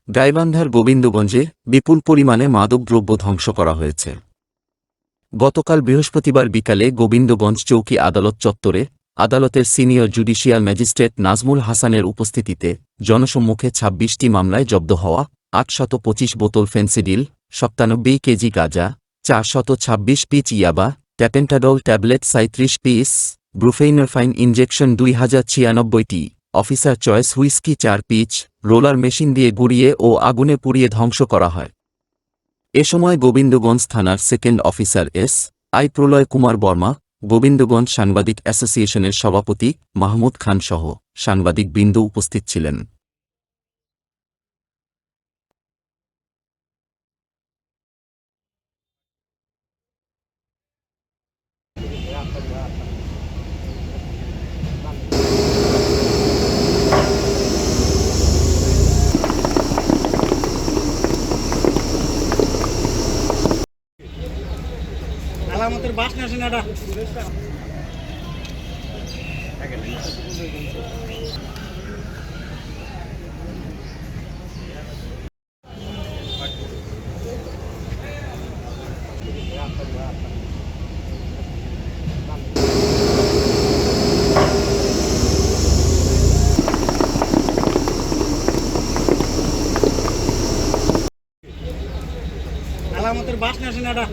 গাইবান্ধার গোবিন্দগঞ্জে বিপুল পরিমাণে মাদকদ্রব্য ধ্বংস করা হয়েছে। গতকাল বৃহস্পতিবার বিকালে গোবিন্দগঞ্জ চৌকি আদালত চত্বরে আদালতের সিনিয়র জুডিশিয়াল ম্যাজিস্ট্রেট নাজমুল হাসানের উপস্থিতিতে জনসম্মুখে ২৬টি মামলায় জব্দ হওয়া ৮২৫ বোতল ফেন্সিডিল, ৯৭ কেজি গাঁজা, ৪২৬ পিচ ইয়াবা, tapentadol tablet ৩৭ piece, buprenorphine injection ২০৯৬টি, officer choice whisky ৪ piece, roller machine দিয়ে গুঁড়িয়ে ও আগুনে পুড়িয়ে ধ্বংস করা হয়। এ সময় গোবিন্দগঞ্জ থানার সেকেন্ড অফিসার আই প্রলয় কুমার বর্মা, গোবিন্দগঞ্জ সাংবাদিক অ্যাসোসিয়েশনের সভাপতি মাহমুদ খান সহ সাংবাদিকবৃন্দ উপস্থিত ছিলেন। আলামতের বাস না আসেন এটা আলামতের বাস না আসেন এটা